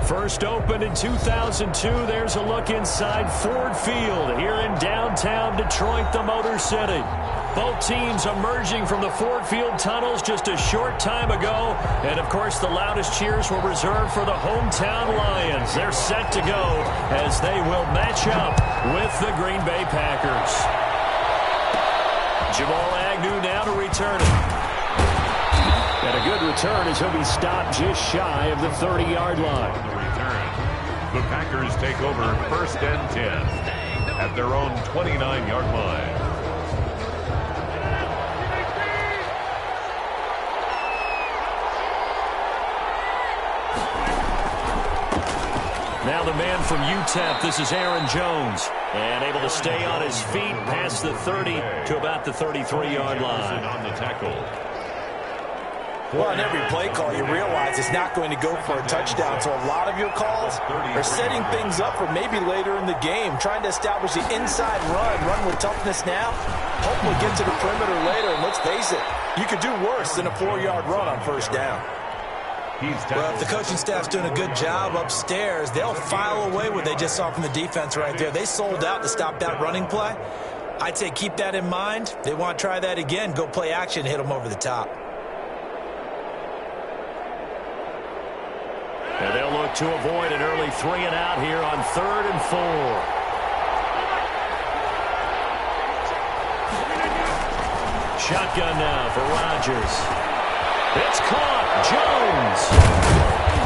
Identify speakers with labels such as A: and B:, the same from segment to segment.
A: First opened in 2002, there's a look inside Ford Field here in downtown Detroit, the Motor City. Both teams emerging from the Ford Field tunnels just a short time ago. And, of course, the loudest cheers were reserved for the hometown Lions. They're set to go as they will match up with the Green Bay Packers. Jamal Agnew now to return it. And a good return as he'll be stopped just shy of the 30-yard line.
B: On the return, the Packers take over 1st and 10 at their own 29-yard line.
A: Now the man from UTEP, this is Aaron Jones. And able to stay on his feet past the 30 to about the 33-yard line.
B: On the tackle.
C: Well, on every play call, you realize it's not going to go for a touchdown. So a lot of your calls are setting things up for maybe later in the game, trying to establish the inside run with toughness now, hopefully get to the perimeter later. And let's face it, you could do worse than a 4-yard run on 1st down.
D: Well, if the coaching staff's doing a good job upstairs, they'll file away what they just saw from the defense right there. They sold out to stop that running play. I'd say keep that in mind. They want to try that again, go play action, hit them over the top.
A: And they'll look to avoid an early 3-and-out here on 3rd and 4. Shotgun now for Rodgers. It's caught. Jones.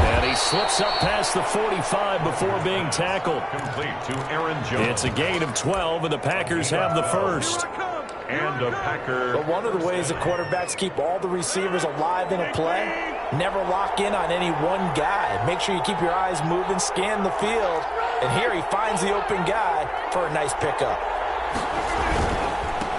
A: And he slips up past the 45 before being tackled.
B: Complete to Aaron Jones.
A: It's a gain of 12, and the Packers have the first.
B: And a Packer.
C: But one of the ways the quarterbacks keep all the receivers alive in a play, never lock in on any one guy. Make sure you keep your eyes moving, scan the field. And here he finds the open guy for a nice pickup.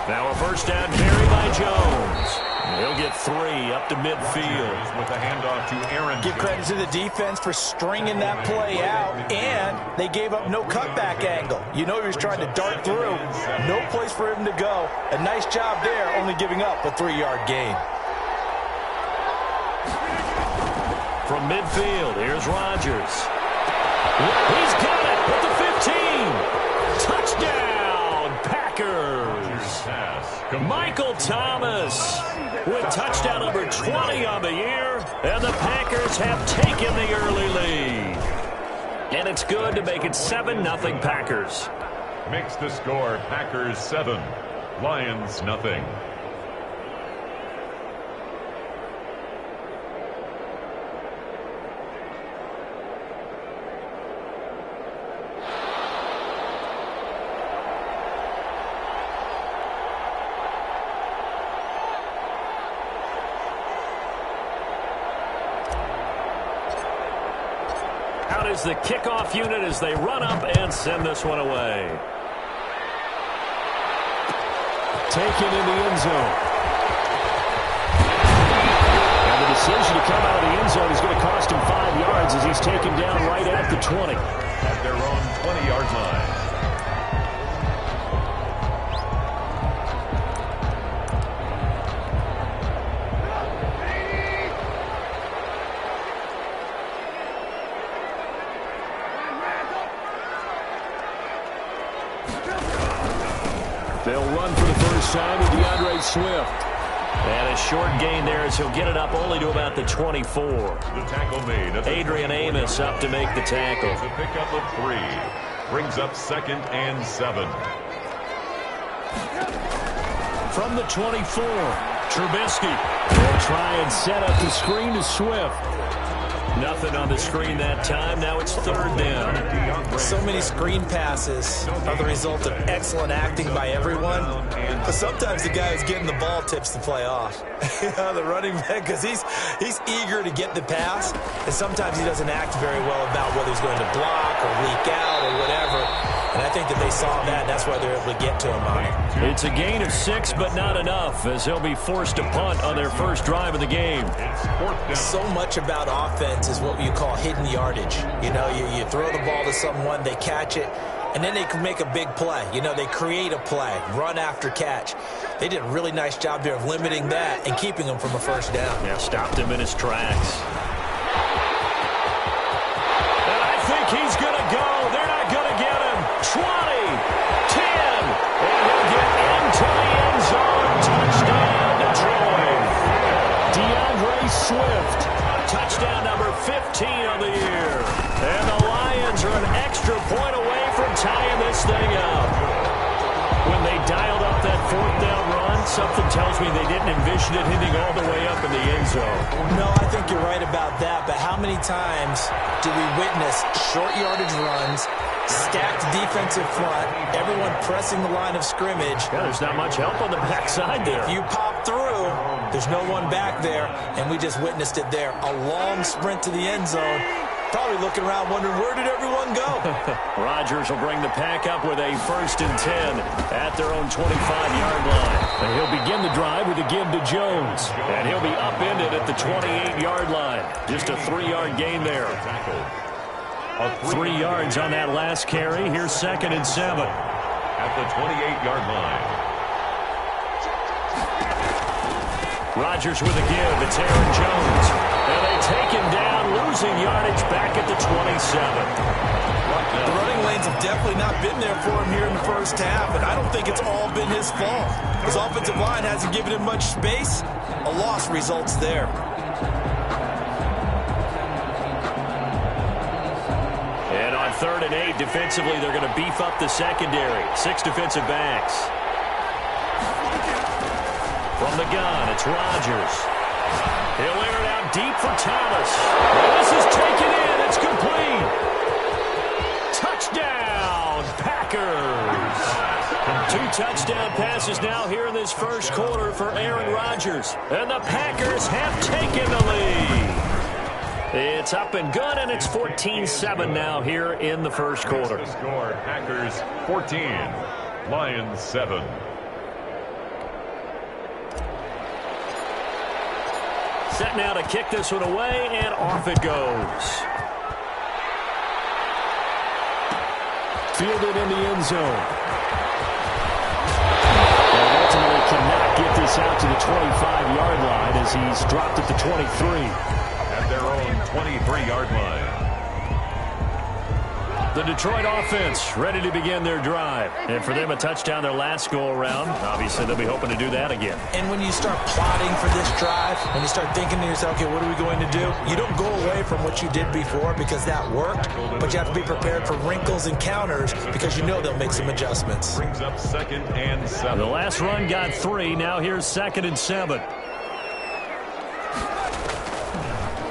A: Now a first down carry by Jones. He'll get 3 up to midfield.
B: With a handoff to Aaron.
C: Give credit to the defense for stringing that play out, and they gave up no cutback angle. You know he was trying to dart through. No place for him to go. A nice job there, only giving up a 3-yard gain.
A: From midfield, here's Rodgers. He's got it at the 15. Touchdown, Packers. Michael Thomas with touchdown number 20 on the year, and the Packers have taken the early lead. And it's good to make it 7-0 Packers.
B: Makes the score Packers 7, Lions nothing.
A: Is the kickoff unit as they run up and send this one away. Taken in the end zone. And the decision to come out of the end zone is going to cost him 5 yards as he's taken down right at the 20.
B: At their own 20-yard line.
A: They'll run for the first time with DeAndre Swift. And a short gain there as he'll get it up only to about the 24.
B: The tackle made.
A: Adrian Amos up to make the tackle.
B: It's a pickup of 3. Brings up 2nd and 7.
A: From the 24, Trubisky will try and set up the screen to Swift. Nothing on the screen that time. Now it's 3rd down.
D: So many screen passes are the result of excellent acting by everyone. But sometimes the guy who's getting the ball tips the play off. The running back, because he's eager to get the pass. And sometimes he doesn't act very well about whether he's going to block or leak out or whatever. And I think that they saw that, and that's why they're able to get to him on it.
A: It's a gain of 6, but not enough, as they'll be forced to punt on their first drive of the game.
D: So much about offense is what you call hidden yardage. You know, you throw the ball to someone, they catch it, and then they can make a big play. You know, they create a play, run after catch. They did a really nice job there of limiting that and keeping him from a first down.
A: Yeah, stopped him in his tracks. on the year. And the Lions are an extra point away from tying this thing up. When they dialed up that fourth down run, something tells me they didn't envision it hitting all the way up in the end zone.
D: No, I think you're right about that, but how many times do we witness short yardage runs, stacked defensive front, everyone pressing the line of scrimmage?
A: Yeah, there's not much help on the backside there.
D: If you pop through, there's no one back there, and we just witnessed it there. A long sprint to the end zone. Probably looking around wondering, where did everyone go?
A: Rodgers will bring the pack up with a 1st and 10 at their own 25-yard line. And he'll begin the drive with a give to Jones. And he'll be upended at the 28-yard line. Just a 3-yard gain there. 3 yards on that last carry. Here's 2nd and 7.
B: At the 28-yard line.
A: Rodgers with a give. It's Aaron Jones. And they take him down, losing yardage back at the 27.
D: The running lanes have definitely not been there for him here in the first half, and I don't think it's all been his fault. His offensive line hasn't given him much space. A loss results there.
A: And on 3rd and 8, defensively, they're going to beef up the secondary. 6 defensive backs. From the gun, it's Rodgers. He'll air it out deep for Thomas. And this is taken in. It's complete. Touchdown, Packers. 2 touchdown passes now here in this first quarter for Aaron Rodgers. And the Packers have taken the lead. It's up and good, and it's 14-7 now here in the first quarter.
B: Score, Packers 14, Lions 7.
A: Set now to kick this one away, and off it goes. Fielded in the end zone. And ultimately cannot get this out to the 25-yard line as he's dropped at the 23.
B: At their own 23-yard line.
A: The Detroit offense ready to begin their drive. And for them, a touchdown their last go-around. Obviously, they'll be hoping to do that again.
D: And when you start plotting for this drive, when you start thinking to yourself, okay, what are we going to do? You don't go away from what you did before because that worked, but you have to be prepared for wrinkles and counters because you know they'll make some adjustments.
B: Brings up 2nd and 7.
A: The last run got 3. Now here's 2nd and 7.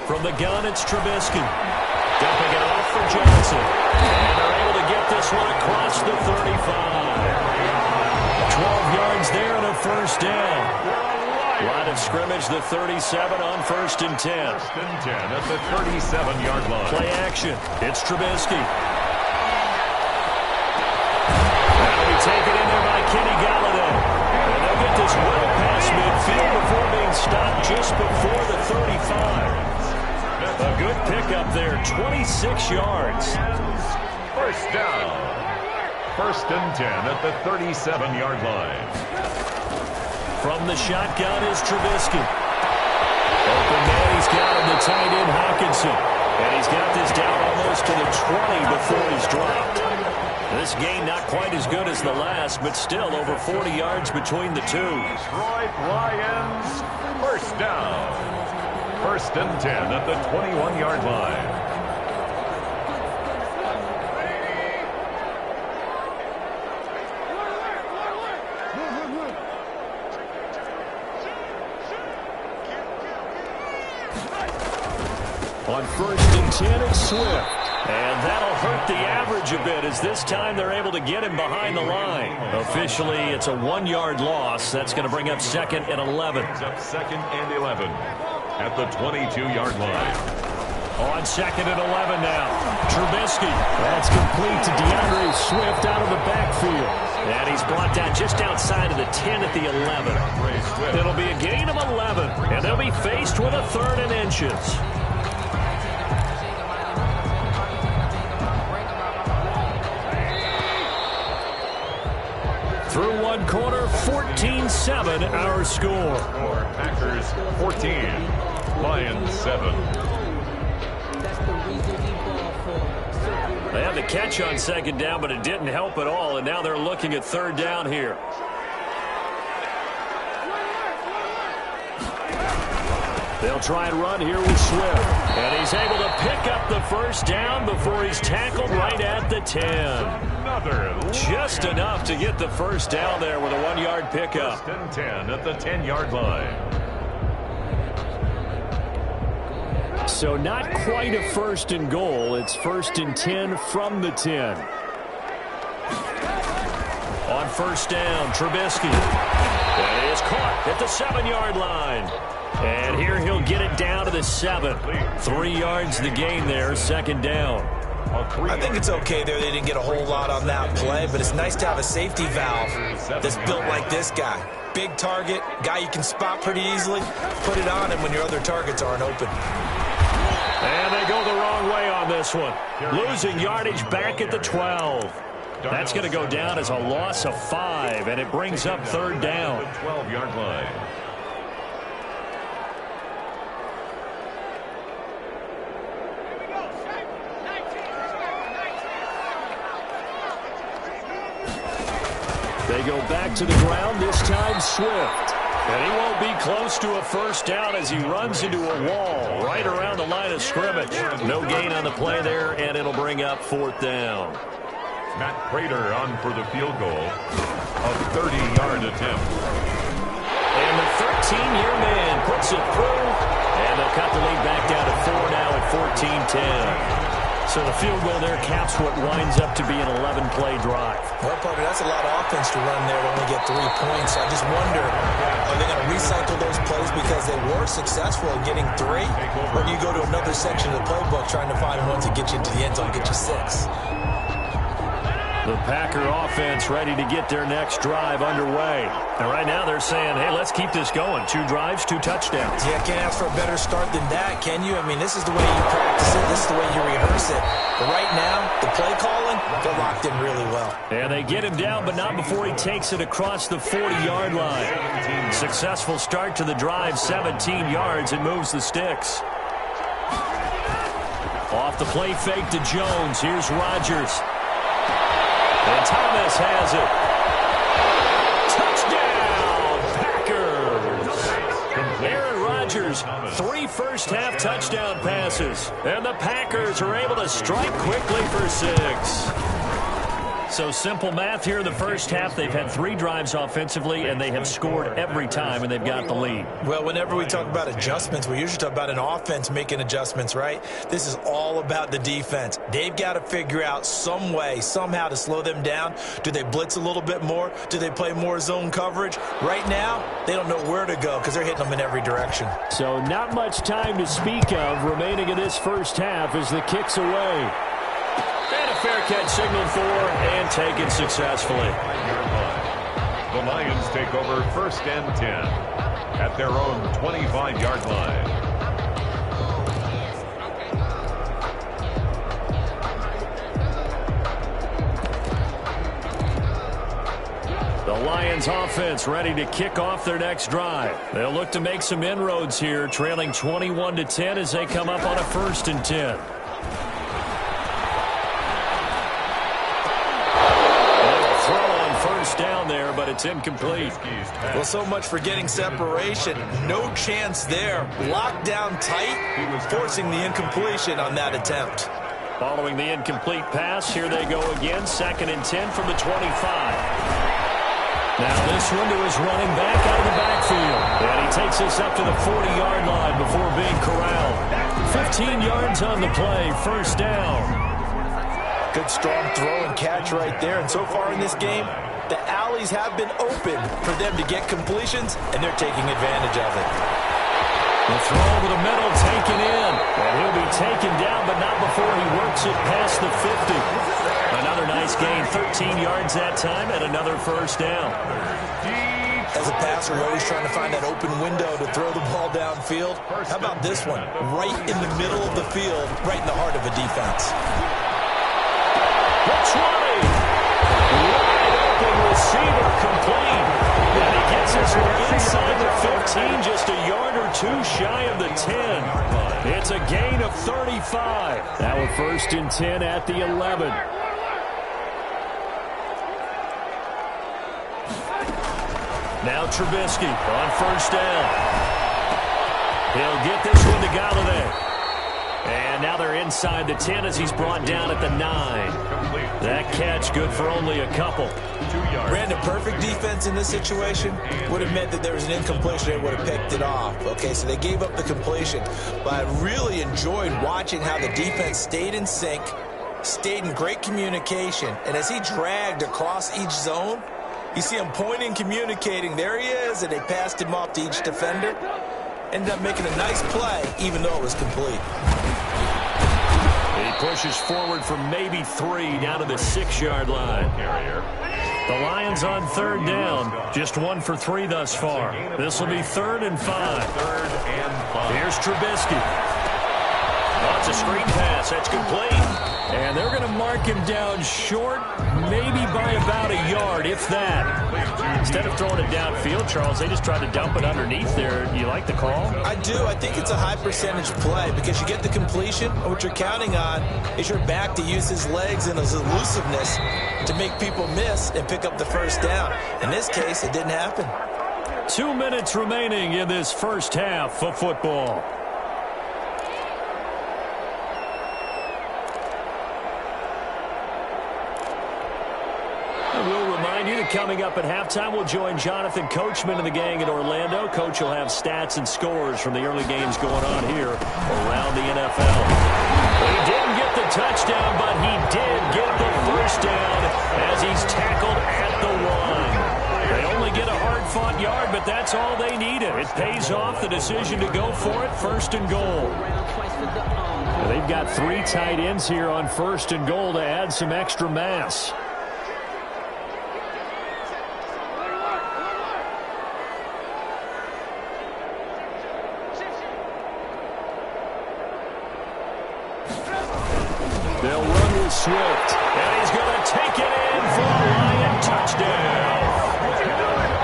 A: From the gun, it's Trubisky. Dumping it off for Johnson. And they're able to get this one across the 35. 12 yards there and a 1st down. Line of scrimmage, the 37 on 1st and 10.
B: 1st and 10 at the 37-yard line.
A: Play action. It's Trubisky. That'll be taken in there by Kenny Galladay. And they'll get this well past midfield before being stopped just before the 35. A good pickup there, 26 yards.
B: 1st down. 1st and 10 at the 37-yard line.
A: From the shotgun is Trubisky. Open man, he's got him, the tight end Hawkinson. And he's got this down almost to the 20 before he's dropped. This game not quite as good as the last, but still over 40 yards between the two.
B: Detroit Lions, 1st down. 1st and 10 at the 21-yard line.
A: On 1st and 10, it's Swift. And that'll hurt the average a bit as this time they're able to get him behind the line. Officially, it's a 1-yard loss. That's going to bring up 2nd and 11.
B: Brings up 2nd and 11 at the 22-yard line.
A: On 2nd and 11 now. Trubisky. That's complete to DeAndre Swift out of the backfield. And he's brought down just outside of the 10 at the 11. It'll be a gain of 11. And they'll be faced with a 3rd and inches. Through one quarter, 14-7 our score.
B: Packers 14, Lions 7.
A: They had the catch on 2nd down, but it didn't help at all, and now they're looking at 3rd down here. They'll try and run here with Swift. And he's able to pick up the first down before he's tackled right at the 10. Just enough to get the first down there with a 1-yard pickup.
B: First and 10 at the 10-yard line.
A: So not quite a first and goal. It's first and 10 from the 10. On first down, Trubisky. That is caught at the 7-yard line. And here he'll get it down to the 7. 3 yards the gain there, second down.
D: I think it's okay there. They didn't get a whole lot on that play, but it's nice to have a safety valve that's built like this guy. Big target, guy you can spot pretty easily. Put it on him when your other targets aren't open.
A: And they go the wrong way on this one. Losing yardage back at the 12. That's going to go down as a loss of 5, and it brings up third down.
B: 12-yard line.
A: They go back to the ground, this time Swift. And he won't be close to a first down as he runs into a wall right around the line of scrimmage. No gain on the play there, and it'll bring up fourth down.
B: Matt Prater on for the field goal. A 30-yard attempt.
A: And the 13-year man puts it through. And they'll cut the lead back down to 4 now at 14-10. So the field goal there caps what winds up to be an 11-play drive.
D: Well, Parker, that's a lot of offense to run there to only get 3 points. I just wonder, are they going to recycle those plays because they were successful in getting 3? Or do you go to another section of the playbook trying to find ones that get you into the end zone, get you 6?
A: The Packer offense ready to get their next drive underway. And right now they're saying, hey, let's keep this going. 2 drives, 2 touchdowns.
D: Yeah, can't ask for a better start than that, can you? I mean, this is the way you practice it. This is the way you rehearse it. But right now, the play calling, they're locked in really well.
A: And they get him down, but not before he takes it across the 40-yard line. Successful start to the drive, 17 yards, and moves the sticks. Off the play fake to Jones. Here's Rodgers. And Thomas has it. Touchdown, Packers. Aaron Rodgers, 3 first-half touchdown passes. And the Packers are able to strike quickly for 6. So simple math here in the first half. They've had 3 drives offensively, and they have scored every time, and they've got the lead.
D: Well, whenever we talk about adjustments, we usually talk about an offense making adjustments, right? This is all about the defense. They've got to figure out some way, somehow to slow them down. Do they blitz a little bit more? Do they play more zone coverage? Right now, they don't know where to go because they're hitting them in every direction.
A: So not much time to speak of remaining in this first half as the kick's away. And a fair catch signaled for and taken successfully.
B: The Lions take over first and 10 at their own 25-yard line.
A: The Lions offense ready to kick off their next drive. They'll look to make some inroads here, trailing 21-10 as they come up on a first and 10. Down there, but it's incomplete.
D: Well, so much for getting separation. No chance there. Locked down tight, forcing the incompletion on that attempt.
A: Following the incomplete pass, here they go again. 2nd and 10 from the 25. Now this one to his running back out of the backfield. And he takes us up to the 40-yard line before being corralled. 15 yards on the play, first down.
C: Good strong throw and catch right there. And so far in this game, the alleys have been open for them to get completions, and they're taking advantage of it.
A: The throw over the middle taken in. And he'll be taken down, but not before he works it past the 50. Another nice gain, 13 yards that time, and another first down.
D: As a passer, you're always trying to find that open window to throw the ball downfield. How about this one? Right in the middle of the field, right in the heart of a defense.
A: The 20. Wide open receiver complete. And he gets us inside the 15, just a yard or 2 shy of the 10. It's a gain of 35. Now a first and 10 at the 11. Now Trubisky on first down. He'll get this one to Galladay. And now they're inside the 10 as he's brought down at the 9. That catch good for only a couple.
B: 2 yards.
D: Brandon, perfect defense in this situation would have meant that there was an incompletion. They would have picked it off. Okay, so they gave up the completion. But I really enjoyed watching how the defense stayed in sync, stayed in great communication. And as he dragged across each zone, you see him pointing, communicating. There he is, and they passed him off to each defender. Ended up making a nice play, even though it was complete.
A: He pushes forward for maybe 3 down to the 6-yard line. The Lions on 3rd down. Just 1 for 3 thus far. This will be 3rd and 5. Here's Trubisky. Lots of screen pass. That's complete. And they're going to mark him down short, maybe by about a yard, if that. Instead of throwing it downfield, Charles, they just tried to dump it underneath there. You like the call?
D: I do. I think it's a high percentage play because you get the completion, and what you're counting on is your back to use his legs and his elusiveness to make people miss and pick up the first down. In this case, it didn't happen.
A: 2 minutes remaining in this first half of football. We'll remind you that coming up at halftime, we'll join Jonathan Coachman and the gang in Orlando. Coach will have stats and scores from the early games going on here around the NFL. He didn't get the touchdown, but he did get the first down as he's tackled at the 1. They only get a hard-fought yard, but that's all they needed. It pays off the decision to go for it, 1st and goal. They've got 3 tight ends here on 1st and goal to add some extra mass. They'll run with Swift, and he's going to take it in for a Lion touchdown.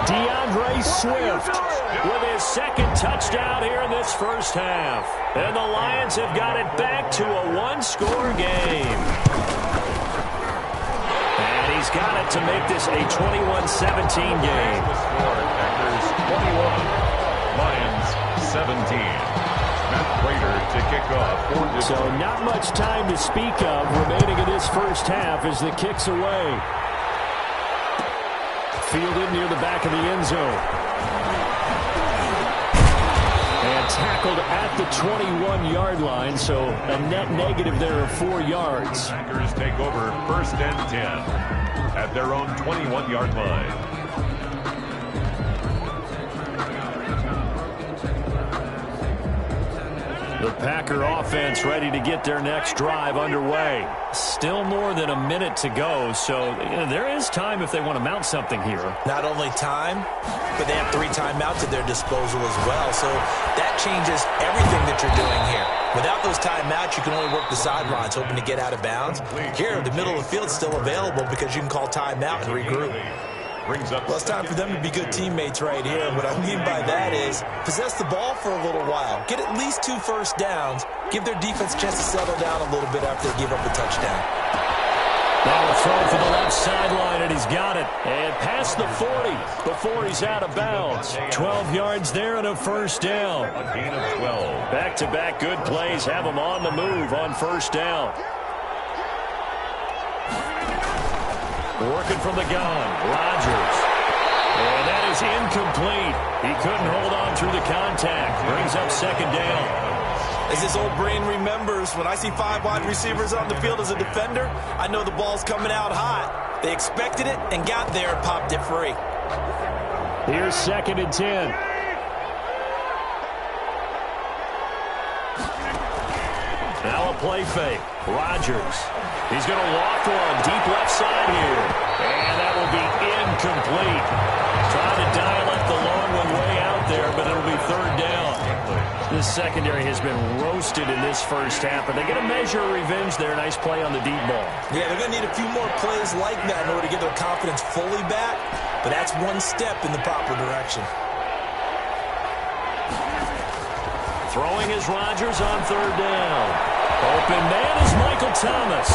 A: DeAndre Swift with his 2nd touchdown here in this first half. And the Lions have got it back to a 1-score game. And he's got it to make this a 21-17 game.
B: Packers 21, Lions 17. To kick off.
A: So not much time to speak of remaining in this first half as the kick's away. Fielded near the back of the end zone. And tackled at the 21-yard line, so a net negative there of 4 yards.
B: Packers take over 1st and 10 at their own 21-yard line.
A: The Packer offense ready to get their next drive underway. Still more than a minute to go, so there is time if they want to mount something here.
D: Not only time, but they have 3 timeouts at their disposal as well, so that changes everything that you're doing here. Without those timeouts, you can only work the sidelines, hoping to get out of bounds. Here, the middle of the field's still available because you can call timeout and regroup. Well, it's time for them to be good teammates right here. And what I mean by that is possess the ball for a little while. Get at least 2 first downs. Give their defense a chance to settle down a little bit after they give up a touchdown.
A: Now a throw for the left sideline, and he's got it. And past the 40 before he's out of bounds. 12 yards there and a first down.
B: A gain of 12.
A: Back-to-back good plays have him on the move on first down. Working from the gun, Rodgers. And that is incomplete. He couldn't hold on through the contact. Brings up 2nd down.
D: As this old brain remembers, when I see 5 wide receivers on the field as a defender, I know the ball's coming out hot. They expected it and got there and popped it free.
A: Here's 2nd and 10. Now a play fake. Rodgers. He's going to walk one deep left side here. And that will be incomplete. Trying to dial up the long one way out there, but it'll be 3rd down. This secondary has been roasted in this first half, but they get a measure of revenge there. Nice play on the deep ball.
D: Yeah, they're going to need a few more plays like that in order to get their confidence fully back, but that's 1 step in the proper direction.
A: Throwing is Rodgers on 3rd down. Open man is Michael Thomas.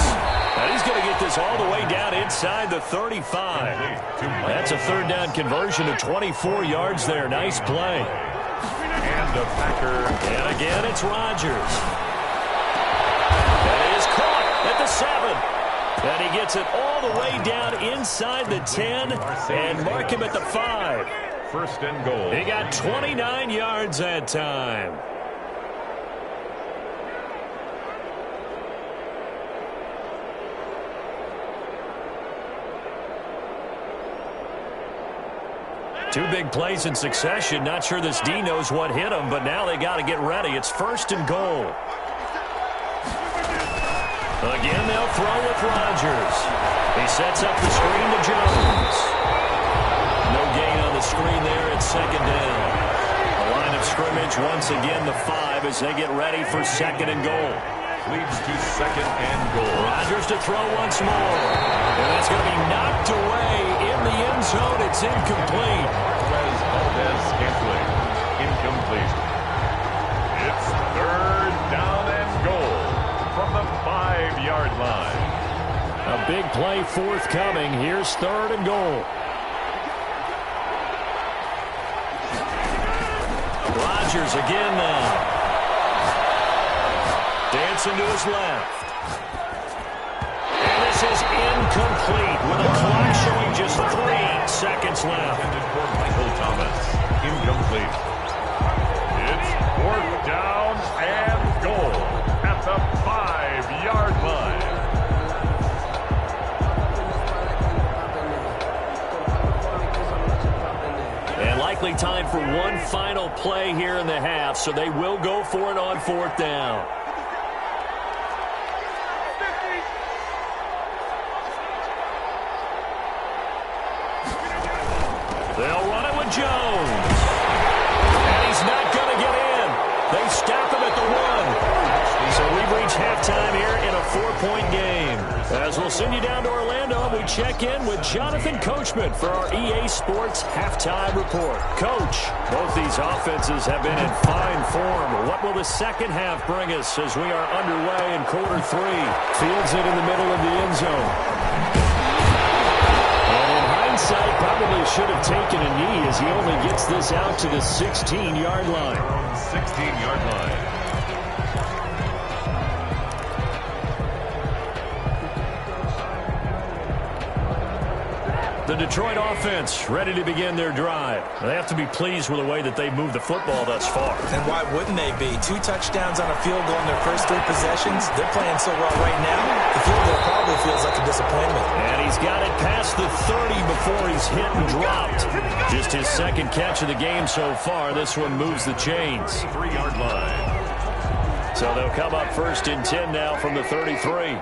A: And he's going to get this all the way down inside the 35. That's a 3rd down conversion to 24 yards there. Nice play.
B: And a Packer.
A: And again, it's Rodgers. That is caught at the 7. And he gets it all the way down inside the 10 and mark him at the 5.
B: First and goal.
A: He got 29 yards that time. Two big plays in succession. Not sure this D knows what hit him, but now they got to get ready. It's first and goal. Again, they'll throw with Rodgers. He sets up the screen to Jones. No gain on the screen there. It's second down. The line of scrimmage once again the 5 as they get ready for second and goal.
B: Leads to second and goal.
A: Rodgers to throw once more. And that's going to be knocked away in the end zone. It's incomplete.
B: Valdez-Scantling. Incomplete. It's third down and goal from the 5-yard line.
A: A big play forthcoming. Here's third and goal. Rodgers again now. Dancing to his left. And this is incomplete with a clock showing just 3 seconds left.
B: Intended for Michael Thomas. Incomplete. It's fourth down and goal at the 5-yard line.
A: And likely time for one final play here in the half, so they will go for it on fourth down. They'll run it with Jones. And he's not going to get in. They stop him at the 1. So we've reached halftime here in a 4-point game. As we'll send you down to Orlando, we check in with Jonathan Coachman for our EA Sports Halftime Report. Coach, both these offenses have been in fine form. What will the second half bring us as we are underway in quarter 3? Fields it in the middle of the end zone. Hindsight, probably should have taken a knee as he only gets this out to the 16-yard line.
B: 16-yard line.
A: The Detroit offense ready to begin their drive. They have to be pleased with the way that they've moved the football thus far.
D: And why wouldn't they be? 2 touchdowns on a field goal in their first 3 possessions. They're playing so well right now, the field goal probably feels like a disappointment.
A: And he's got it past the 30 before he's hit and dropped. Just his second catch of the game so far. This one moves the chains.
B: 3-yard line.
A: So they'll come up first and 10 now from the 33.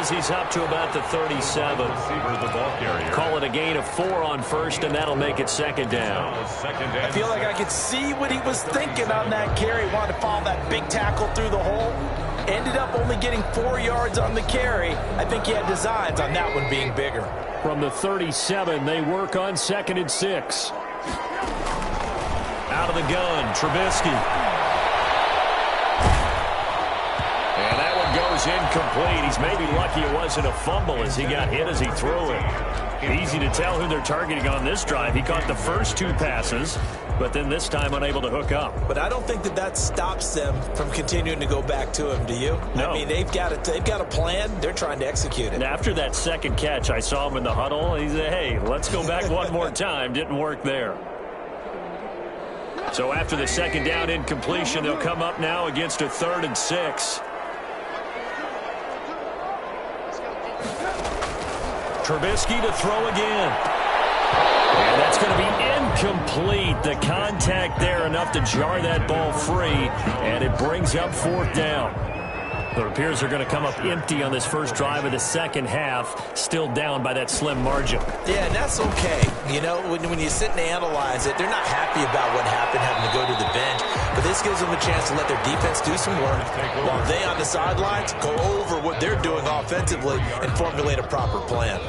A: He's up to about the 37.
B: The ball carrier.
A: Call it a gain of 4 on first, and that'll make it second down.
D: I feel like I could see what he was thinking on that carry. Wanted to follow that big tackle through the hole. Ended up only getting 4 yards on the carry. I think he had designs on that one being bigger.
A: From the 37, they work on second and 6. Out of the gun, Trubisky. Goes incomplete. He's maybe lucky it wasn't a fumble as he got hit as he threw it. Easy to tell who they're targeting on this drive. He caught the first 2 passes, but then this time unable to hook up.
D: But I don't think that stops them from continuing to go back to him, do you?
A: No.
D: I mean, they've got a plan. They're trying to execute it.
A: And after that second catch, I saw him in the huddle. He said, hey, let's go back one more time. Didn't work there. So after the second down incompletion, they'll come up now against a 3rd and 6. Trubisky to throw again. And that's going to be incomplete. The contact there enough to jar that ball free, and it brings up 4th down. It appears they're going to come up empty on this first drive of the second half, still down by that slim margin.
D: Yeah, and that's okay. You know, when you sit and analyze it, they're not happy about what happened, having to go to the bench. But this gives them a chance to let their defense do some work while they on the sidelines go over what they're doing offensively and formulate a proper plan.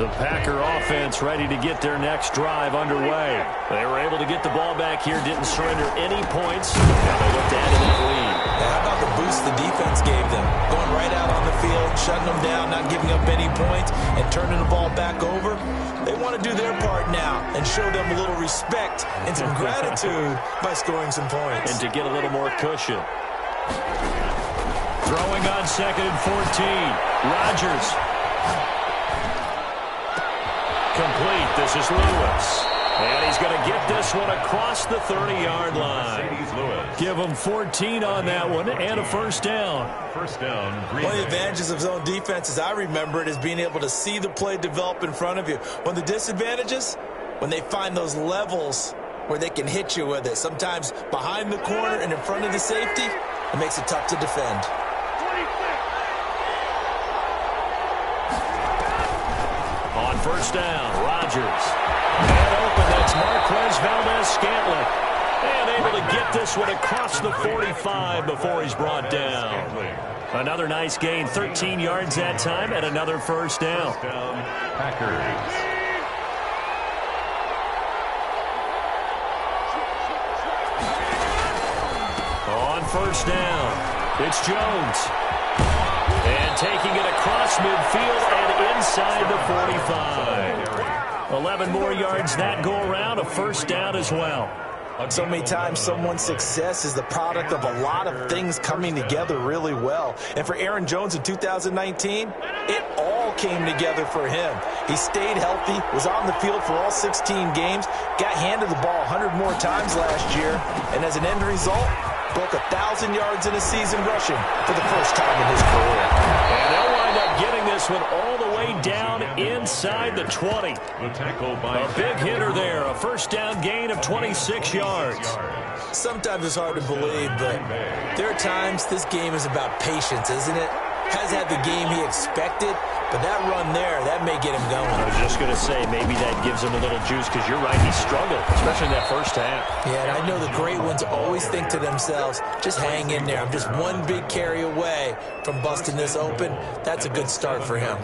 A: The Packer offense ready to get their next drive underway. They were able to get the ball back here, didn't surrender any points. Now they look to add to that lead.
D: How about the boost the defense gave them? Going right out on the field, shutting them down, not giving up any points, and turning the ball back over. They want to do their part now and show them a little respect and some gratitude by scoring some points.
A: And to get a little more cushion. Throwing on 2nd and 14. Rodgers. Complete. This is Lewis. And he's going to get this one across the 30-yard line. Give him 14 on that one and a first down.
B: First down.
D: One of the advantages of zone defense, as I remember it, is being able to see the play develop in front of you. One of the disadvantages, when they find those levels where they can hit you with it, sometimes behind the corner and in front of the safety, it makes it tough to defend.
A: On first down, Rodgers. And open, that's Marquez Valdez-Scantling. And able to get this one across the 45 before he's brought down. Another nice gain, 13 yards that time, and another first down.
B: Packers.
A: On first down, it's Jones. And taking it across midfield and inside the 45. 11 more yards that go around, a first down as well.
C: So many times someone's success is the product of a lot of things coming together really well. And for Aaron Jones in 2019, it all came together for him. He stayed healthy, was on the field for all 16 games, got handed the ball 100 more times last year, and as an end result, broke 1,000 yards in a season rushing for the first time in his career.
A: And they'll wind up getting this one all the way down inside the 20. A big hitter there, a first down gain of 26 yards.
D: Sometimes it's hard to believe, but there are times this game is about patience, isn't it? Has had the game he expected, but that run there, that may get him going.
A: I was just going to say, maybe that gives him a little juice, because you're right, he struggled, especially in that first half.
D: Yeah, and I know the great ones always think to themselves, just hang in there. I'm just one big carry away from busting this open. That's a good start for him.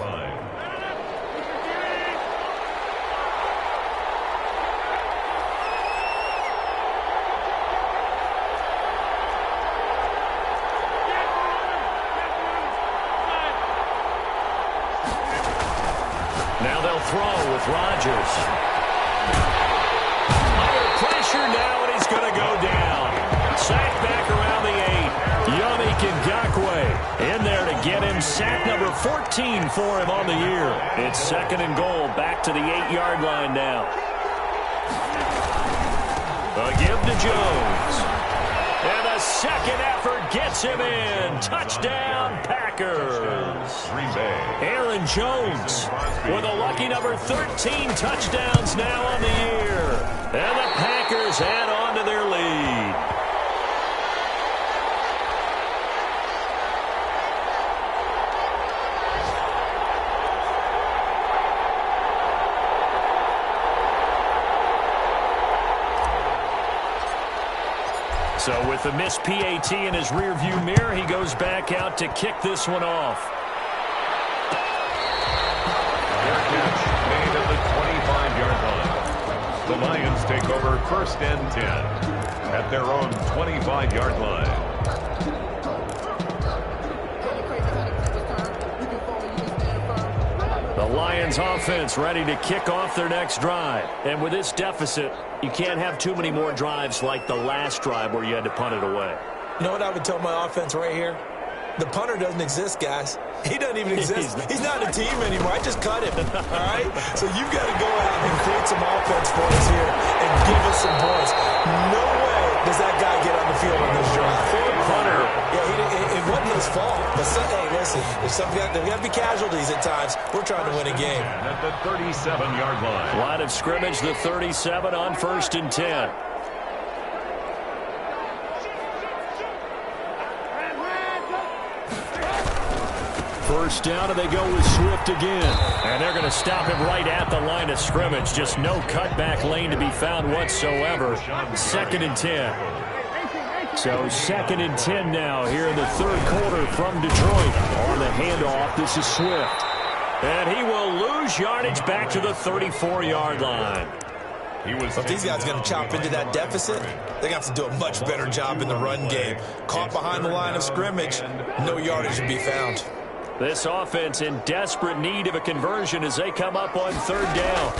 A: Now they'll throw with Rodgers. Under pressure now, and he's going to go down. Sacked back around the 8. Yannick Ngakoue in there to get him. Sack number 14 for him on the year. It's 2nd and goal, back to the 8-yard line now. A give to Jones. And the second effort gets him in. Touchdown, Packers.
B: Green Bay.
A: Aaron Jones with a lucky number 13 touchdowns now on the year. And the Packers add on to their lead. So with the missed PAT in his rearview mirror, he goes back out to kick this one off.
B: Their catch made at the 25-yard line. The Lions take over 1st and 10 at their own 25-yard line.
A: The Lions offense ready to kick off their next drive. And with this deficit, you can't have too many more drives like the last drive where you had to punt it away.
D: You know what I would tell my offense right here? The punter doesn't exist, guys. He doesn't even exist. He's not a team anymore. I just cut him, all right? So you've got to go out and create some offense for us here and give us some points. No way does that guy get on the field on this drive.
A: Poor punter.
D: Yeah, it wasn't his fault. But, hey, listen, there got to be casualties at times. We're trying to win a game.
B: At the 37-yard line.
A: Line of scrimmage, the 37 on 1st and 10. First down, and they go with Swift again. And they're going to stop him right at the line of scrimmage. Just no cutback lane to be found whatsoever. 2nd and 10. So 2nd and 10 now here in the 3rd quarter from Detroit. On the handoff, this is Swift. And he will lose yardage back to the 34-yard line.
D: If these guys are going to chop into that deficit, they're going to have to do a much better job in the run game. Caught behind the line of scrimmage, no yardage to be found.
A: This offense in desperate need of a conversion as they come up on third down.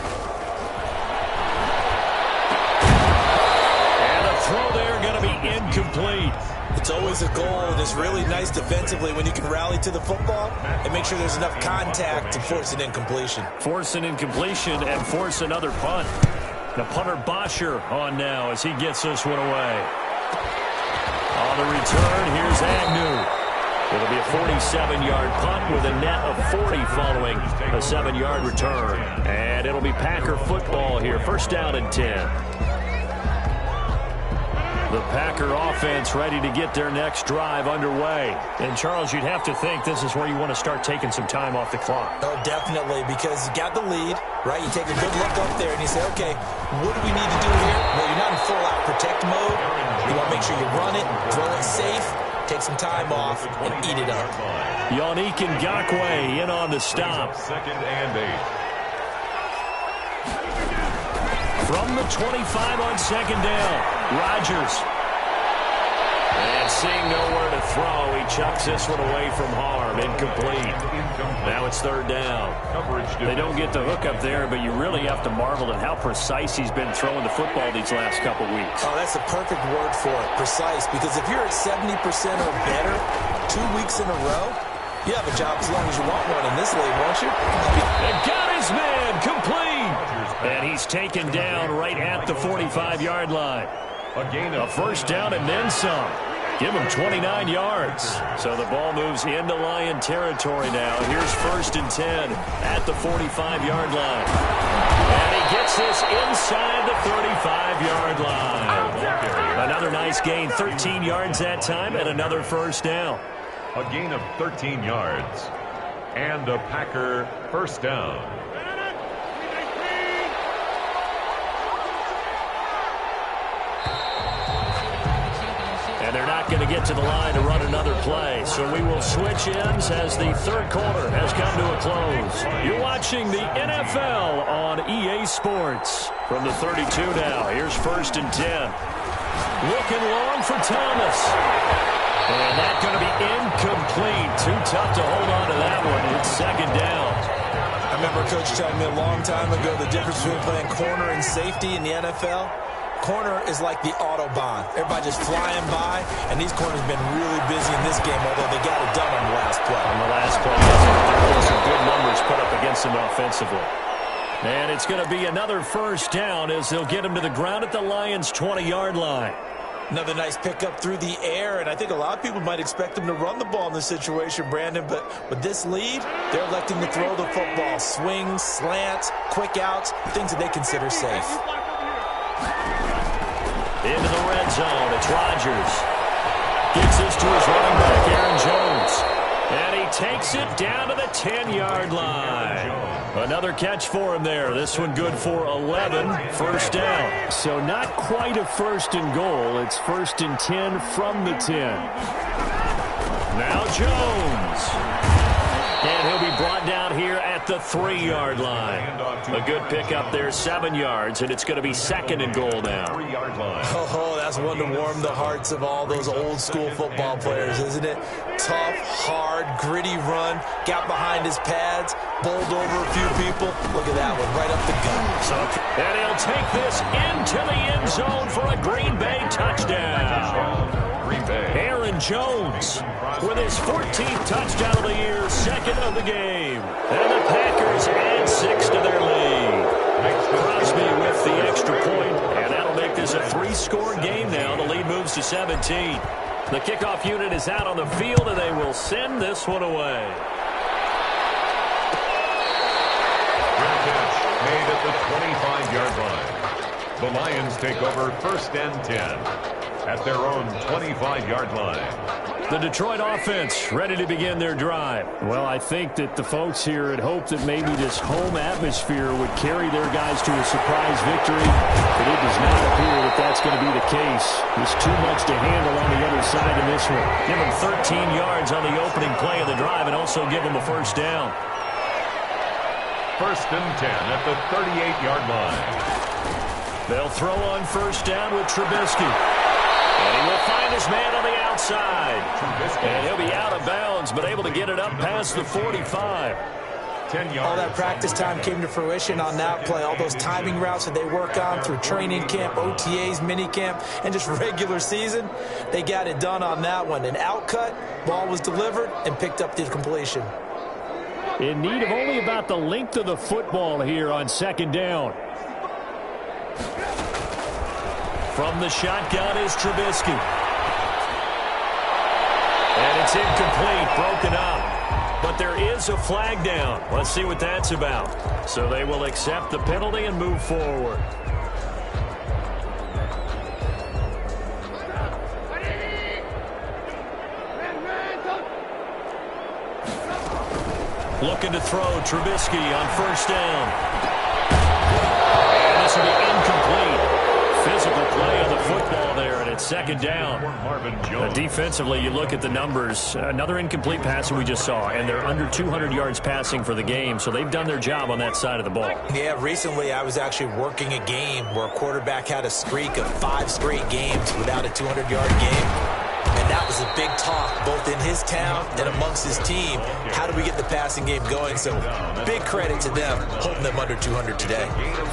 A: And the throw there going to be incomplete.
D: It's always a goal, and it's really nice defensively when you can rally to the football and make sure there's enough contact to force an incompletion.
A: Force an incompletion and force another punt. The punter Bosher on now as he gets this one away. On the return, here's Agnew. It'll be a 47-yard punt with a net of 40 following a 7-yard return. And it'll be Packer football here. First down and 10. The Packer offense ready to get their next drive underway. And, Charles, you'd have to think this is where you want to start taking some time off the clock.
D: Oh, definitely, because you got the lead, right? You take a good look up there and you say, okay, what do we need to do here? Well, you're not in full-out protect mode. You want to make sure you run it, throw it safe, take some time off, and eat it up.
A: Yannick Ngakoue in on the stop.
B: Second and 8.
A: From the 25 on second down, Rodgers. And seeing nowhere to throw, he chucks this one away from harm. Incomplete. Now it's third down. They don't get the hook up there, but you really have to marvel at how precise he's been throwing the football these last couple weeks.
D: Oh, that's the perfect word for it, precise, because if you're at 70% or better 2 weeks in a row, you have a job as long as you want one in this league, won't you?
A: And got his man complete. And he's taken down right at the 45-yard line. A first down and then some. Give him 29 yards. So the ball moves into Lion territory now. Here's first and 10 at the 45-yard line. And he gets this inside the 35-yard line. Another nice gain, 13 yards that time, and another first down.
B: A gain of 13 yards. And a Packer first down.
A: And they're not going to get to the line to run another play. So we will switch ends as the third quarter has come to a close. You're watching the NFL on EA Sports. From the 32 now, here's first and 10. Looking long for Thomas. And that's going to be incomplete. Too tough to hold on to that one. It's second down.
D: I remember Coach telling me a long time ago the difference between playing corner and safety in the NFL. Corner is like the Autobahn. Everybody just flying by, and these corners have been really busy in this game, although they got it done on the last play.
A: On the last play, there were some good numbers put up against them offensively. And it's going to be another first down as they'll get him to the ground at the Lions' 20-yard line.
D: Another nice pickup through the air, and I think a lot of people might expect them to run the ball in this situation, Brandon, but with this lead, they're electing to throw the football. Swings, slants, quick outs, things that they consider safe.
A: Into the red zone, it's Rodgers. Gets this to his running back, Aaron Jones. And he takes it down to the 10-yard line. Another catch for him there. This one good for 11, first down. So not quite a first and goal. It's first and 10 from the 10. Now Jones. And he'll be brought down here at the 3-yard line. A good pickup there, 7 yards, and it's going to be second and goal now.
D: Oh, that's one to warm the hearts of all those old-school football players, isn't it? Tough, hard, gritty run, got behind his pads, bowled over a few people. Look at that one, right up the gut.
A: And he'll take this into the end zone for a Green Bay touchdown. Aaron Jones with his 14th touchdown of the year, second of the game. And the Packers add 6 to their lead. Crosby with the extra point, and that'll make this a 3-score game now. The lead moves to 17. The kickoff unit is out on the field, and they will send this one away.
B: Made at the 25-yard line. The Lions take over first and 10. At their own 25-yard line.
A: The Detroit offense ready to begin their drive. Well, I think that the folks here had hoped that maybe this home atmosphere would carry their guys to a surprise victory, but it does not appear that that's going to be the case. There's too much to handle on the other side in this one. Give them 13 yards on the opening play of the drive and also give them a first down.
B: first and 10 at the 38-yard line.
A: They'll throw on first down with Trubisky. And he will find his man on the outside. And he'll be out of bounds, but able to get it up past the 45.
B: 10 yards.
C: All that practice time came to fruition on that play. All those timing routes that they work on through training camp, OTAs, mini camp, and just regular season, they got it done on that one. An outcut, ball was delivered, and picked up the completion.
A: In need of only about the length of the football here on second down. From the shotgun is Trubisky. And it's incomplete, broken up. But there is a flag down. Let's see what that's about. So they will accept the penalty and move forward. Looking to throw, Trubisky on first down. And this will be incomplete. Physical play on the football there, and it's second down. Defensively, you look at the numbers. Another incomplete pass that we just saw, and they're under 200 yards passing for the game, so they've done their job on that side of the ball.
D: Yeah, recently I was actually working a game where a quarterback had a streak of 5 straight games without a 200-yard game. And that was a big talk, both in his town and amongst his team. How do we get the passing game going? So big credit to them, holding them under 200 today.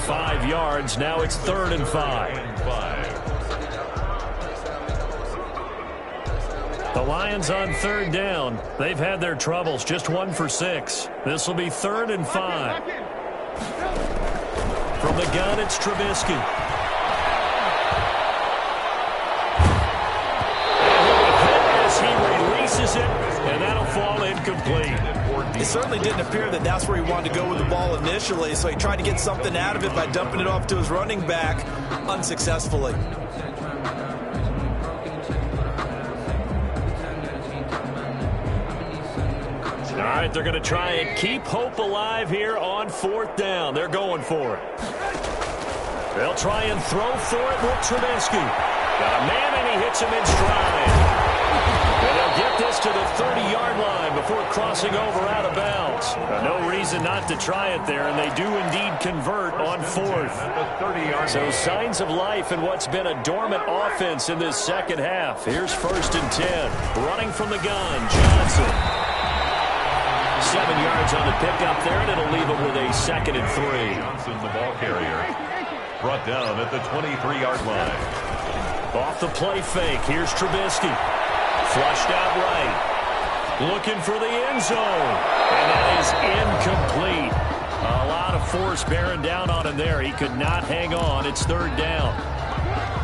A: 5 yards. Now it's 3rd and 5. The Lions on 3rd down. They've had their troubles. Just 1 for 6. This will be 3rd and 5. From the gun, it's Trubisky. It, and that'll fall incomplete.
C: It certainly didn't appear that that's where he wanted to go with the ball initially, so he tried to get something out of it by dumping it off to his running back unsuccessfully.
A: All right, they're going to try and keep hope alive here on 4th down. They're going for it. They'll try and throw for it with Trubisky. Got a man, and he hits him in stride. And they'll get this to the 30-yard line before crossing over out of bounds. No reason not to try it there, and they do indeed convert on 4th. So signs of life in what's been a dormant offense in this second half. Here's 1st and 10. Running from the gun, Johnson. 7 yards on the pickup there, and it'll leave him with a 2nd and 3.
B: Johnson, the ball carrier, brought down at the 23-yard line.
A: Off the play fake, here's Trubisky. Flushed out right. Looking for the end zone. And that is incomplete. A lot of force bearing down on him there. He could not hang on. It's 3rd down.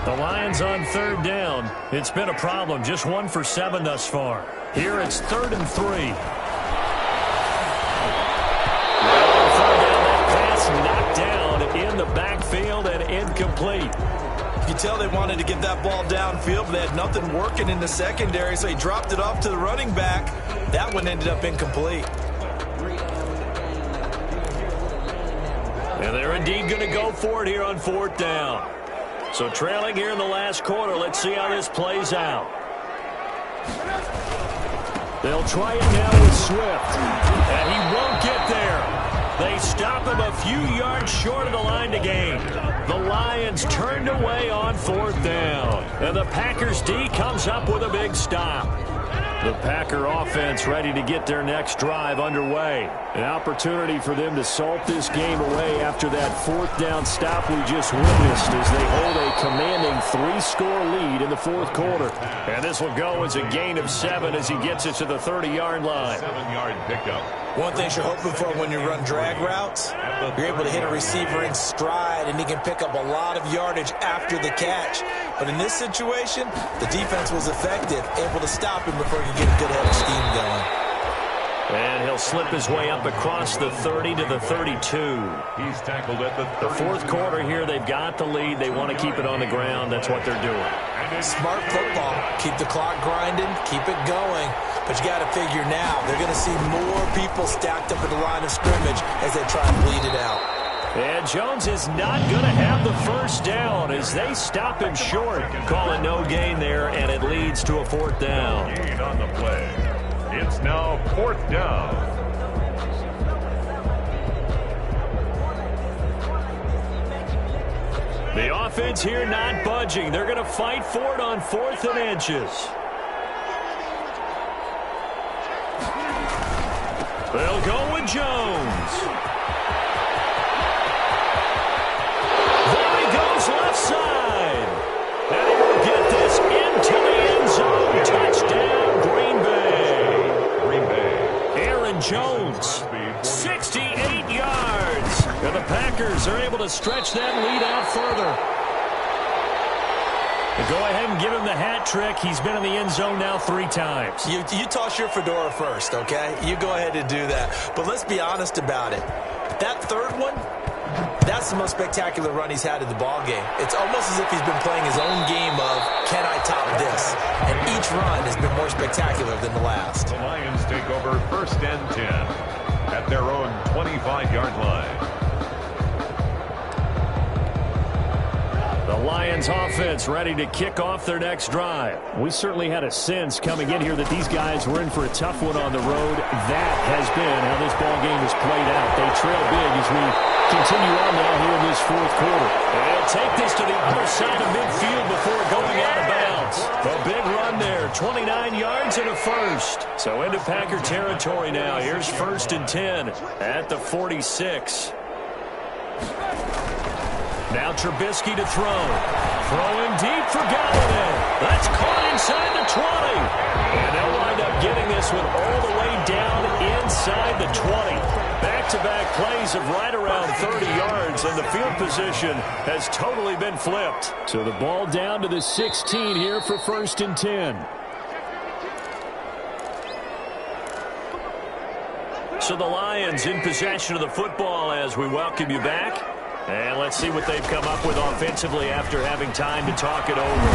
A: The Lions on 3rd down. It's been a problem. Just 1 for 7 thus far. Here it's 3rd and 3. Third down, that pass knocked down in the backfield and incomplete.
C: You tell they wanted to get that ball downfield, but they had nothing working in the secondary, so he dropped it off to the running back. That one ended up incomplete.
A: And they're indeed going to go for it here on 4th down. So trailing here in the last quarter, let's see how this plays out. They'll try it now with Swift, and he won't get there. They stop him a few yards short of the line to gain. The Lions turned away on 4th down. And the Packers D comes up with a big stop. The Packer offense ready to get their next drive underway. An opportunity for them to salt this game away after that 4th down stop we just witnessed as they hold a commanding 3-score lead in the 4th quarter. And this will go as a gain of 7 as he gets it to the 30-yard line.
B: 7-yard pickup.
C: One thing you're hoping for when you run drag routes, you're able to hit a receiver in stride, and he can pick up a lot of yardage after the catch. But in this situation, the defense was effective, able to stop him before he could get a good head of steam going.
A: And he'll slip his way up across the 30 to the 32.
B: He's tackled at the 30.
A: The 4th quarter here, they've got the lead. They want to keep it on the ground. That's what they're doing.
C: Smart football. Keep the clock grinding. Keep it going. But you got to figure now, they're going to see more people stacked up at the line of scrimmage as they try to bleed it out.
A: And Jones is not going to have the first down as they stop him short. Call it no gain there, and it leads to a 4th down.
B: Gain on the play. It's now 4th down.
A: The offense here not budging. They're going to fight for it on 4th and inches. They'll go with Jones. There he goes left side. And he will get this into the end zone. Touchdown, Green Bay.
B: Green Bay.
A: Aaron Jones, 68 yards. And the Packers are able to stretch that lead out further. Go ahead and give him the hat trick. He's been in the end zone now 3 times.
D: You toss your fedora first, okay? You go ahead and do that. But let's be honest about it. That third one, that's the most spectacular run he's had in the ball game. It's almost as if he's been playing his own game of, can I top this? And each run has been more spectacular than the last.
B: The Lions take over 1st and 10 at their own 25-yard line.
A: The Lions offense ready to kick off their next drive. We certainly had a sense coming in here that these guys were in for a tough one on the road. That has been how this ball game has played out. They trail big as we continue on now here in this 4th quarter. And they'll take this to the other side of midfield before going out of bounds. A big run there, 29 yards and a first. So into Packer territory now. Here's 1st and 10 at the 46. Now Trubisky to throw. Throwing deep for Galladay. That's caught inside the 20. And they'll wind up getting this one all the way down inside the 20. Back-to-back plays of right around 30 yards, and the field position has totally been flipped. So the ball down to the 16 here for 1st and 10. So the Lions in possession of the football as we welcome you back. And let's see what they've come up with offensively after having time to talk it over.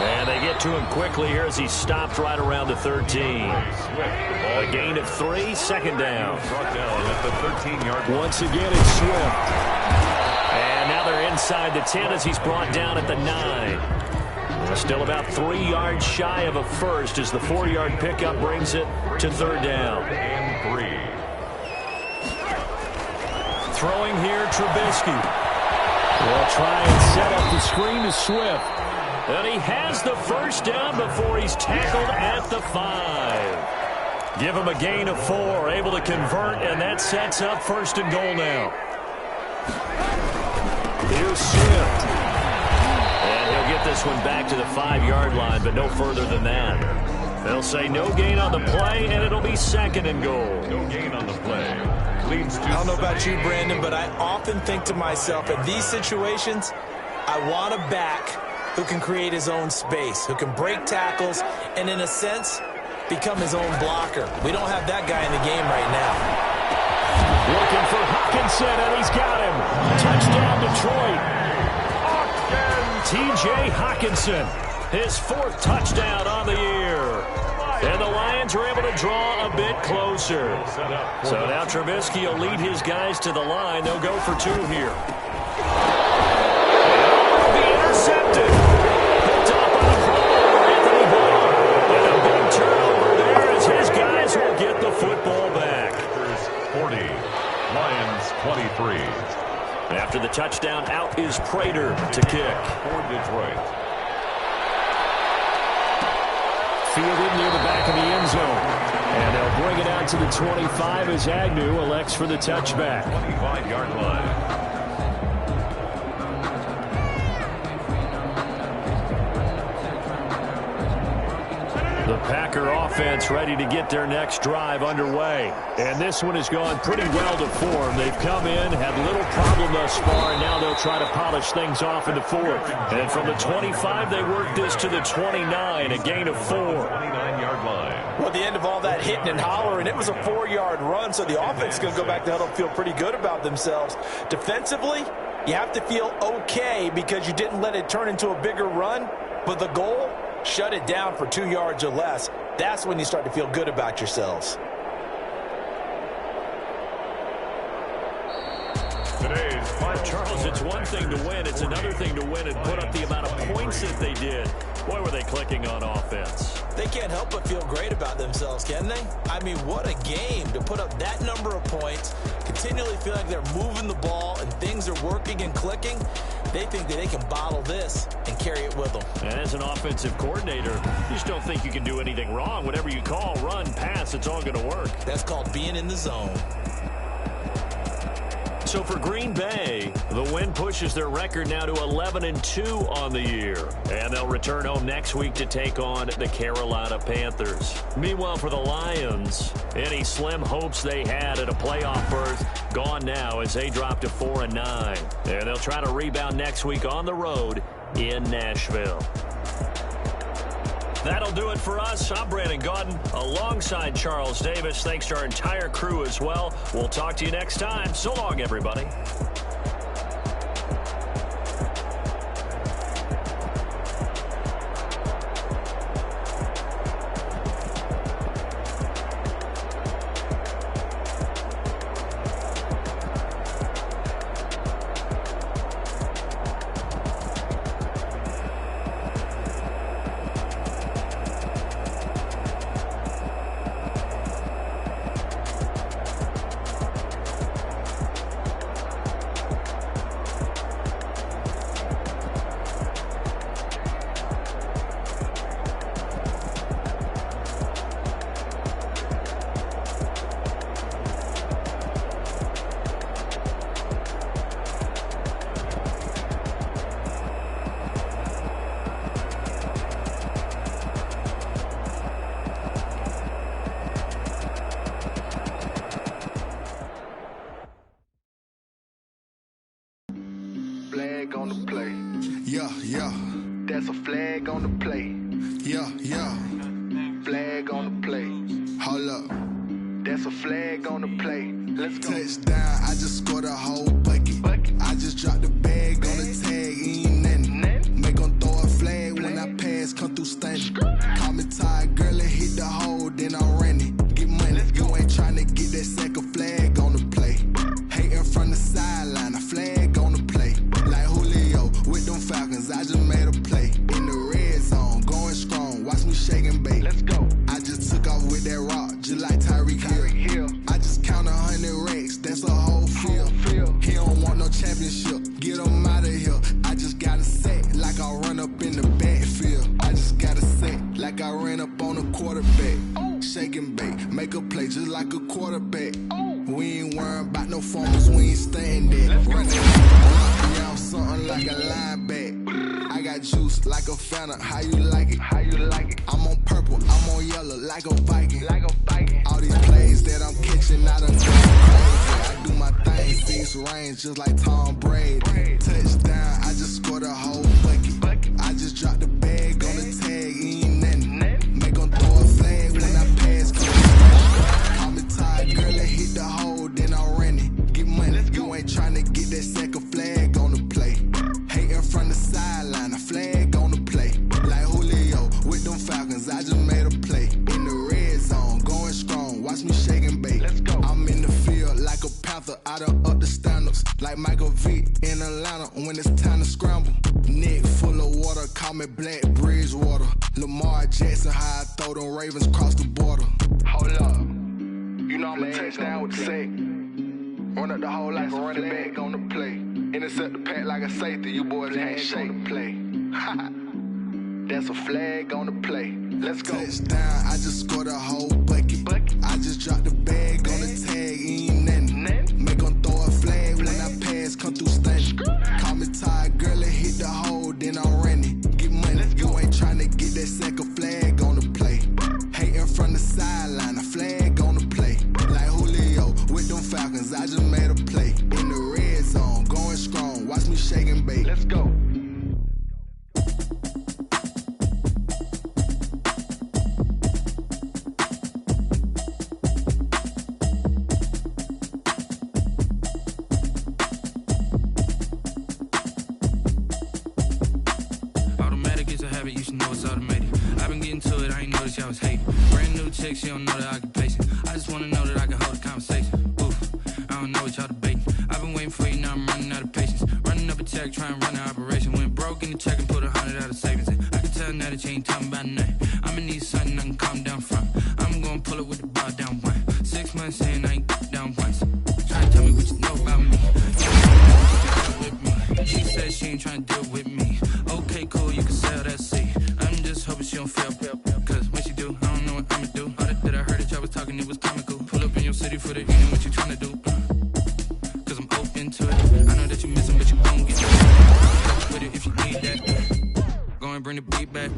A: And they get to him quickly here as he stopped right around the 13. A gain of 3, 2nd down.
B: Brought down at the 13-yard line.
A: Once again, it's Swift. And now they're inside the 10 as he's brought down at the 9. Still about 3 yards shy of a first as the 4-yard pickup brings it to 3rd down.
B: And 3.
A: Throwing here, Trubisky. Will try and set up the screen to Swift. And he has the first down before he's tackled at the 5. Give him a gain of 4, able to convert, and that sets up 1st and goal now. Here's Swift. And he'll get this one back to the 5-yard line, but no further than that. They'll say no gain on the play, and it'll be 2nd and goal.
B: No gain on the play. Leads to
D: I don't know about you, Brandon, but I often think to myself, in these situations, I want a back who can create his own space, who can break tackles, and in a sense, become his own blocker. We don't have that guy in the game right now.
A: Looking for Hockenson, and he's got him. Touchdown, Detroit. T.J. Hockenson, his 4th touchdown on the year. And the Lions are able to draw a bit closer. So now Trubisky will lead his guys to the line. They'll go for 2 here. And be intercepted. Picked up on the ball, Anthony Barr. And a big turnover there as his guys will get the football back.
B: 40, Lions 23.
A: After the touchdown, out is Prater to kick.
B: For Detroit.
A: Fielded near the back of the end zone. And they'll bring it out to the 25 as Agnew elects for the touchback.
B: 25-yard line.
A: The Packer offense ready to get their next drive underway. And this one has gone pretty well to form. They've come in, had little problem thus far, and now they'll try to polish things off in the 4th. And from the 25, they work this to the 29, a gain of 4.
B: 29-yard line.
C: Well, at the end of all that hitting and hollering, it was a 4-yard run, so the offense is going to go back to huddle and feel pretty good about themselves. Defensively, you have to feel okay because you didn't let it turn into a bigger run, but the goal, shut it down for 2 yards or less. That's when you start to feel good about yourselves.
A: Charles, it's one thing to win. It's another thing to win and put up the amount of points that they did. Boy, were they clicking on offense.
D: They can't help but feel great about themselves, can they? I mean, what a game to put up that number of points, continually feel like they're moving the ball and things are working and clicking. They think that they can bottle this and carry it with them.
A: And as an offensive coordinator, you just don't think you can do anything wrong. Whatever you call, run, pass, it's all going to work.
D: That's called being in the zone.
A: So for Green Bay, the win pushes their record now to 11-2 on the year. And they'll return home next week to take on the Carolina Panthers. Meanwhile, for the Lions, any slim hopes they had at a playoff berth gone now as they drop to 4-9. And they'll try to rebound next week on the road in Nashville. That'll do it for us. I'm Brandon Gaudin alongside Charles Davis. Thanks to our entire crew as well. We'll talk to you next time. So long, everybody.
E: Flag on the play.
F: Yeah, yeah.
E: That's a flag on the play.
F: Yeah, yeah.
E: Flag on the play.
F: Hold up.
E: That's a flag on the play. Let's go.
F: Touchdown, I just scored a whole bucket. I just dropped the bag on the tag, ain't nothing. Make them throw a flag when I pass, come through stunning. Call me tired, girl, and hit the hole, then I'm running. Get money, you ain't trying to get that second flag on the play. Hating from the sideline, a flag on the play. Like Julio with them Falcons, I just made a play. In the red zone, going strong, watch me shake and bake.
E: Let's go.
F: I just took off with that rock, just like Tyreek Hill. I just count 100 racks, that's a whole field. He don't want no championship, get him out of here. I just got to set like I run up in the backfield. I just got to set like I ran up on a quarterback. Shake and bake, make a play just like a quarterback. We ain't worrying about no formers, we ain't staying there. Running, yeah, I'm something like a linebacker. I got juice like a Fanta, how you like it?
E: How you like it?
F: I'm on purple, I'm on yellow like a Viking.
E: Like a Viking.
F: All these plays that I'm catching, I done gone crazy. I do my thing, fix range just like Tom Brady. Touchdown, I just scored a whole bucket. I just dropped the bag on the tag, ain't nothing. Make them throw a flag when I pass. Call me tired, girl, and hit the hole, then I'm running. Get money, you ain't trying to get that second flag on the play. Hating from the sideline, a flag on the play. Like Julio with them Falcons, I just made a play. In the red zone, going strong, watch me shake and bake.
E: Let's go.
F: I'm in the field like a Panther, I done up the standards. Like Michael Vick in Atlanta when it's time to scramble. Neck full of water, call me Black Bridgewater. Lamar Jackson, how I throw them Ravens cross the border.
E: Hold up. You know I'm a touchdown with the sack. Run up the hole like a running back on the play. Intercept the pack like a safety. You boys can't shake the play. That's a flag on the play. Let's go.
F: Touchdown, I just scored a whole bucket. I just dropped the bag on the tag, ain't nothing. Make them throw a flag when I pass, come through stunning. Call me tired, girl, and hit the hole, then I'm running. Get money, you ain't trying to get that second flag on the play. Hating from the sideline, a flag on the play. Like Julio with them Falcons, I just made a play. In the red zone, going strong, watch me shake and bake.
E: Let's go.
G: Automatic is a habit, you should know it's automated. I've been getting to it, I ain't noticed y'all was hating. Brand new chick, she don't know the occupation. I just wanna know that I can hold a conversation. Oof, I don't know what y'all debating. I've been waiting for you, now I'm running out of patience. Running up a check, trying to run an operation. Went broke in the check and put 100 out of savings in. I can tell now that that you ain't talking about nothing. I'ma need something I can calm down from. I'm gonna pull it with the bar down one. 6 months in, I ain't down once. Tryna tell me what you know about me. With me. She said she ain't tryna deal with me. Okay, cool, you can sell that seat. I'm just hoping she don't fail. Cause when she do, I don't know what I'ma do. All that I heard that y'all was talking, it was comical. Pull up in your city for the evening, what you tryna do? Cause I'm open to it. I know that you missing, but you gon' get it. With it if you need that. Go and bring the beat back.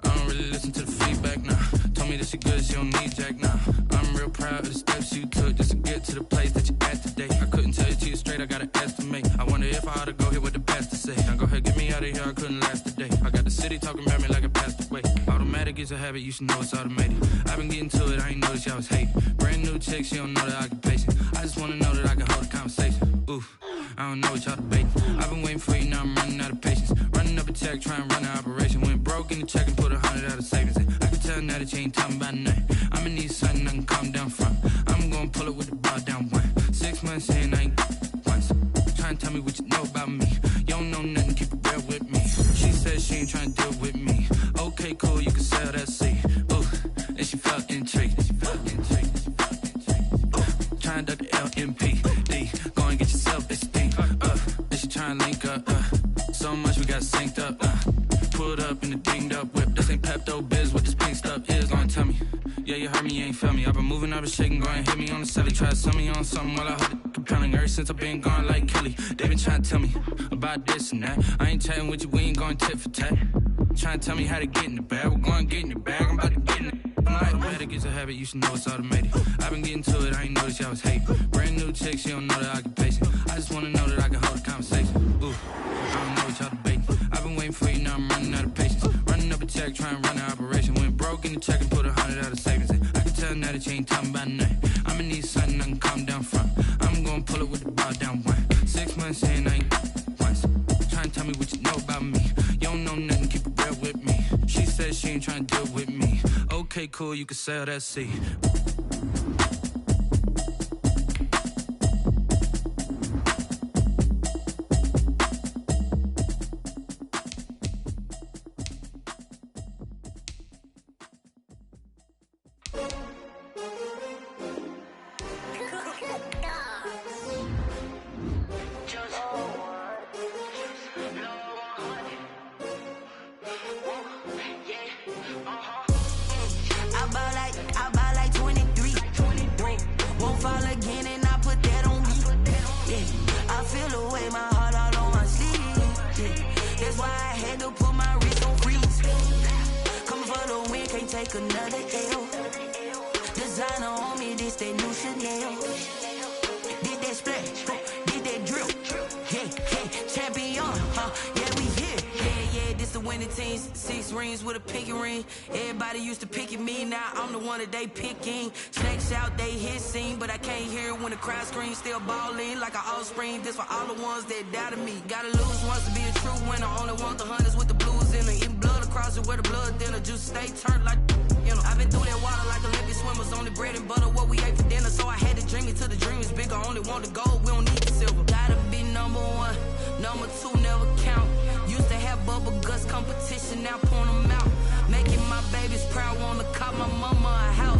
G: I don't really listen to the feedback, nah. Told me that she good, she don't need jack, nah. I'm real proud of the steps you took just to get to the place that you at today. I couldn't tell it to you straight, I gotta estimate. I wonder if I ought to go here with the best to say. Now go ahead, get me out of here, I couldn't last a day. I got the city talking about me like I passed away. Automatic is a habit, you should know it's automated. I've been getting to it, I ain't noticed y'all was hating. Brand new chick, she don't know the occupation. I just wanna know that I can hold a conversation. Oof, I don't know what y'all debating. I've been waiting for you, now I'm running out of patience. Running up a check, trying to run an operation. Went broke in the check and put 100 out of savings in. I can tell now that you ain't talking about nothing. I'ma need something I can calm down from. I'm gonna pull it with the bar down one. 6 months in, I ain't once. Trying to tell me what you know about me. You don't know nothing, keep it real with me. She said she ain't trying to deal with me. Okay, cool, you can sell that seat. Ooh, and she felt intrigued. Trying to duck the LMPD. Go and get yourself esteem. And she trying to link up. So much we got synced up. Pulled up in the dinged up whip. This ain't Pepto Biz, what this pink stuff is. Gonna tell me. Yeah, you heard me, you ain't feel me. I've been moving, I've been shaking, go and hit me on the celly. Try to sell me on something while I hold it compelling. Ever since I've been gone like Kelly, they been trying to tell me about this and that. I ain't chatting with you, we ain't going tit for tat. Trying to tell me how to get in the bag. We're going to get in the bag, I'm about to get in it. Automatic is a habit, you should know it's automated. I've been getting to it, I ain't noticed y'all was hating. Brand new chick, she don't know the occupation. I just wanna know that I can hold a conversation. Ooh, I don't know what y'all debating. I've been waiting for you, now I'm running out of patience. Running up a check, trying to run an operation. Went broke in the check and put 100 out of savings in. I can tell now that you ain't talking about nothing. I'ma need something I can calm down from. I'm gonna pull it with the bar down one. 6 months in, I ain't once. Trying to tell me what you know about me. You don't know nothing, keep it real with me. She said she ain't trying to deal with me. Okay, cool, you can sell that seat.
H: Take another L. Designer on me, this that new Chanel. Did that splash, did that drip. Yeah, champion, yeah, we here. Yeah, this the winning team. 6 rings with a pinky ring. Everybody used to picking me, now I'm the one that they picking. Snakes out, they hit scene, but I can't hear it when the crowd screams. Still balling like an offspring. This for all the ones that doubted me. Gotta lose once to be a true winner. Only want the hunters with the blues in it. Eating blood across it where the blood dinner. Juice stay turned like, you know. I've been through that water like Olympic swimmers. Only bread and butter, what we ate for dinner. So I had to dream it till the dream is bigger. Only want the gold, we don't need the silver. Gotta be number 1, number 2 never count. Used to have bubble guts competition, now point them out. Making my babies proud, wanna cop my mama a house.